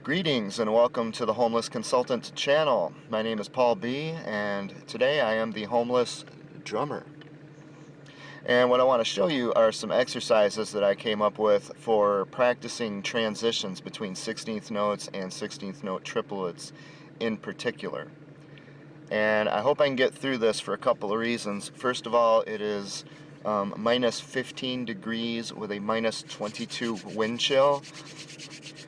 Greetings and welcome to the Homeless Consultant channel. My name is Paul B. and today I am the homeless drummer. And what I want to show you are some exercises that I came up with for practicing transitions between 16th notes and 16th note triplets in particular. And I hope I can get through this for a couple of reasons. First of all, it is minus 15 degrees with a minus 22 wind chill.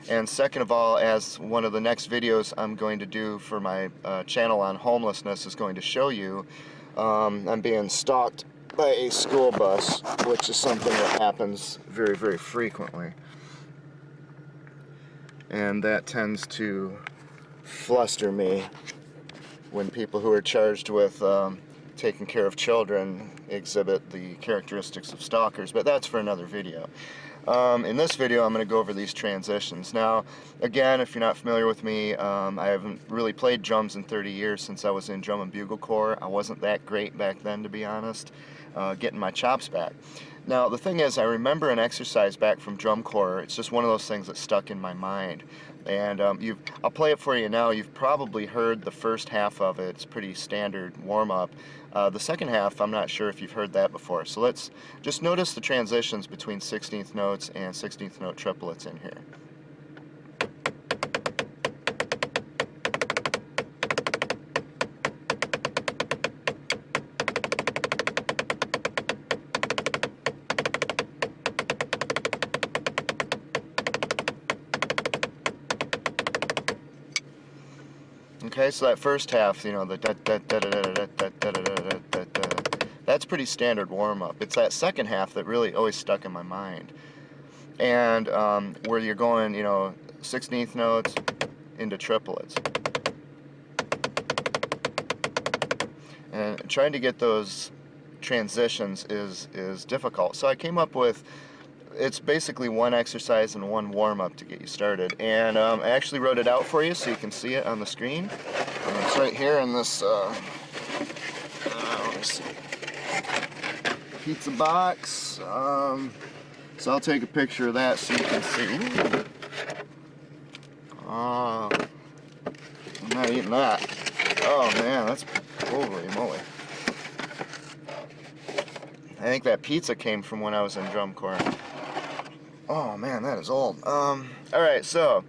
And second of all, as one of the next videos I'm going to do for my channel on homelessness is going to show you, I'm being stalked by a school bus, which is something that happens very, very frequently. And that tends to fluster me when people who are charged with taking care of children exhibit the characteristics of stalkers, but that's for another video. In this video I'm going to go over these transitions. Now again, if you're not familiar with me, I haven't really played drums in 30 years since I was in drum and bugle corps. I wasn't that great back then, to be honest, getting my chops back. Now the thing is, I remember an exercise back from drum corps. It's just one of those things that stuck in my mind, and I'll play it for you now. You've probably heard the first half of it. It's pretty standard warm-up. The second half, I'm not sure if you've heard that before, so let's just notice the transitions between 16th notes and 16th note triplets in here. Okay, so that first half, you know, the da da da da da da da da da da da da, that's pretty standard warm-up. It's that second half that really always stuck in my mind. And where you're going, you know, 16th notes into triplets. And trying to get those transitions is difficult. So I came up with, it's basically one exercise and one warm-up to get you started, and I actually wrote it out for you so you can see it on the screen. It's right here in this let me see, pizza box, so I'll take a picture of that so you can see. Ooh. Oh, I'm not eating that. Oh man, that's, holy moly. I think that pizza came from when I was in drum corps. Oh man, that is old. Alright, so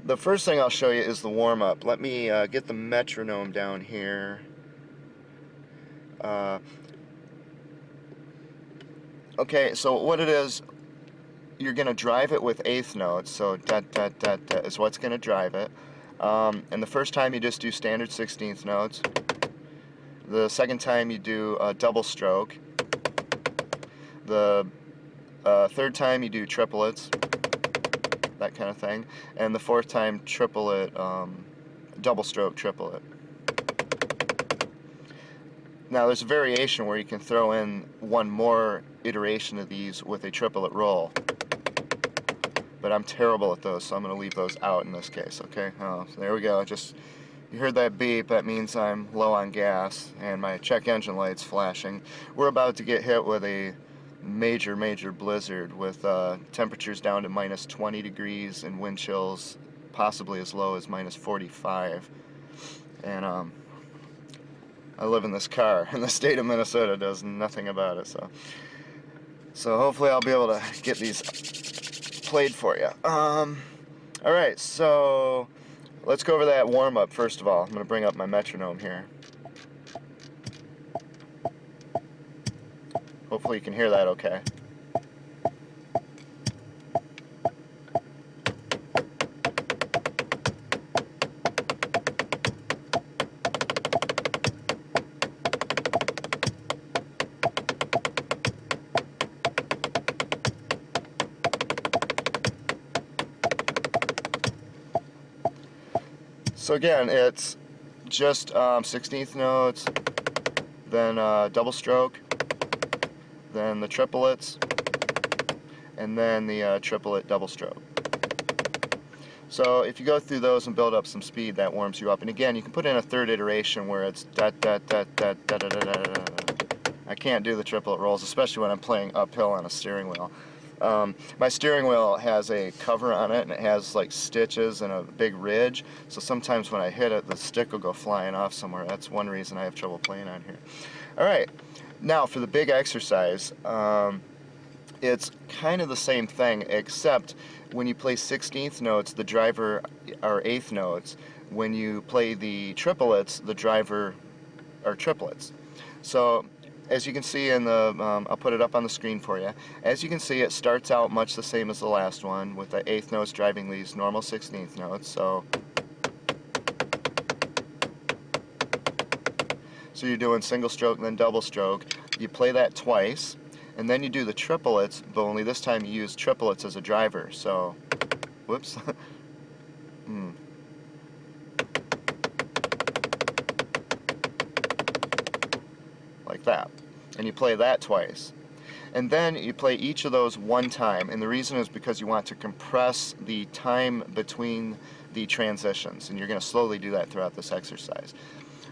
the first thing I'll show you is the warm-up. Let me get the metronome down here. Okay, so what it is, you're going to drive it with eighth notes, so da da da da is what's going to drive it. And the first time you just do standard 16th notes. The second time you do a double stroke. The third time you do triplets, that kind of thing, and the fourth time triplet, double stroke triplet. Now there's a variation where you can throw in one more iteration of these with a triplet roll, but I'm terrible at those, so I'm going to leave those out in this case, okay? Oh, so there we go. Just, you heard that beep, that means I'm low on gas, and my check engine light's flashing. We're about to get hit with a major blizzard with temperatures down to minus 20 degrees and wind chills possibly as low as minus 45. And I live in this car, and the state of Minnesota does nothing about it, so hopefully I'll be able to get these played for you. Alright, so let's go over that warm-up first of all. I'm going to bring up my metronome here. Hopefully you can hear that okay. So again, it's just 16th notes, then double stroke, then the triplets, and then the triplet double stroke. So if you go through those and build up some speed, that warms you up. And again, you can put in a third iteration where it's da da da da da da da da da. I can't do the triplet rolls, especially when I'm playing uphill on a steering wheel. My steering wheel has a cover on it, and it has like stitches and a big ridge, so sometimes when I hit it, the stick will go flying off somewhere. That's one reason I have trouble playing on here. Alright, now for the big exercise, it's kind of the same thing, except when you play 16th notes, the driver are 8th notes. When you play the triplets, the driver are triplets. So as you can see in the, I'll put it up on the screen for you. As you can see, it starts out much the same as the last one, with the 8th notes driving these normal 16th notes. So you're doing single stroke and then double stroke. You play that twice, and then you do the triplets, but only this time you use triplets as a driver. So, whoops. Like that. And you play that twice. And then you play each of those one time, and the reason is because you want to compress the time between the transitions, and you're going to slowly do that throughout this exercise.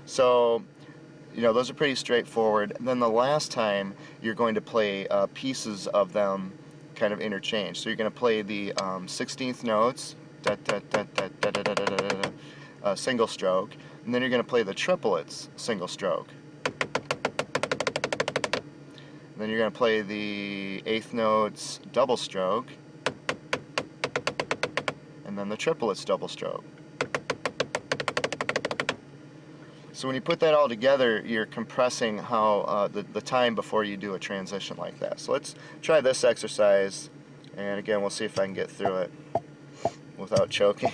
So, you know, those are pretty straightforward. And then the last time, you're going to play pieces of them kind of interchange. So you're going to play the 16th notes, single stroke, and then you're going to play the triplets, single stroke. And then you're going to play the 8th notes, double stroke, and then the triplets, double stroke. So when you put that all together, you're compressing how the time before you do a transition like that. So let's try this exercise, and again, we'll see if I can get through it without choking.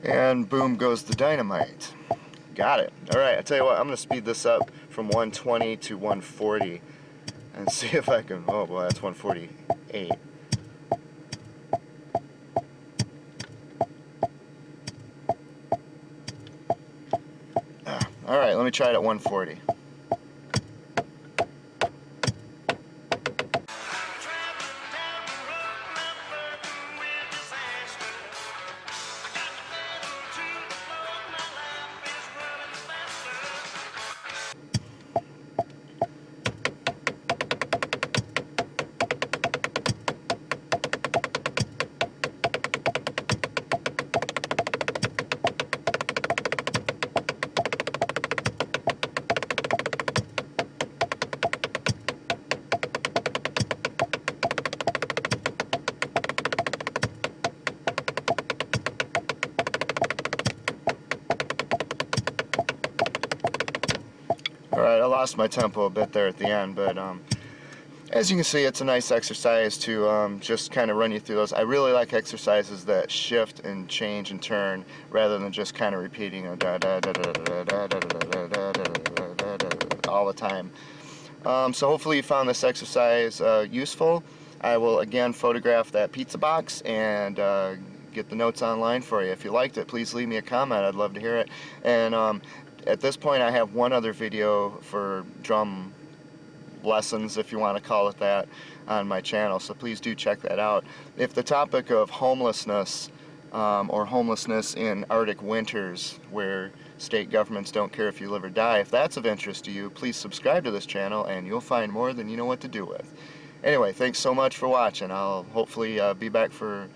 And boom goes the dynamite. Got it. Alright, I tell you what, I'm going to speed this up from 120 to 140 and see if I can, oh boy, that's 148. Alright, let me try it at 140. Alright, I lost my tempo a bit there at the end, but as you can see, it's a nice exercise to just kind of run you through those. I really like exercises that shift and change and turn rather than just kind of repeating all the time. So hopefully you found this exercise useful. I will again photograph that pizza box and get the notes online for you. If you liked it, please leave me a comment. I'd love to hear it. And at this point, I have one other video for drum lessons, if you want to call it that, on my channel, so please do check that out. If the topic of homelessness or homelessness in Arctic winters where state governments don't care if you live or die, if that's of interest to you, please subscribe to this channel and you'll find more than you know what to do with. Anyway, thanks so much for watching. I'll hopefully be back for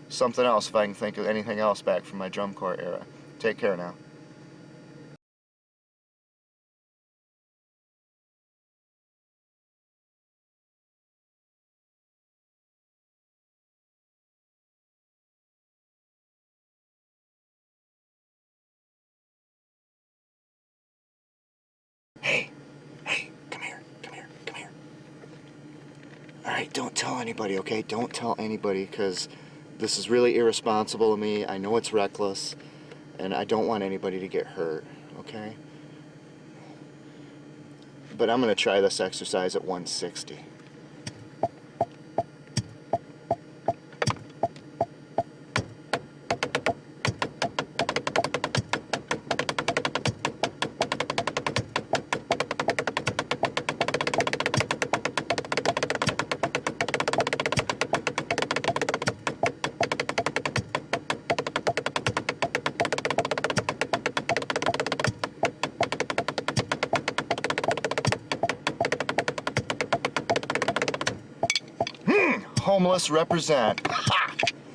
something else if I can think of anything else back from my drum corps era. Take care now. Hey, hey, come here, come here, come here. All right, don't tell anybody, okay? Don't tell anybody, because this is really irresponsible of me. I know it's reckless, and I don't want anybody to get hurt, okay? But I'm going to try this exercise at 160. Homeless represent. Ha!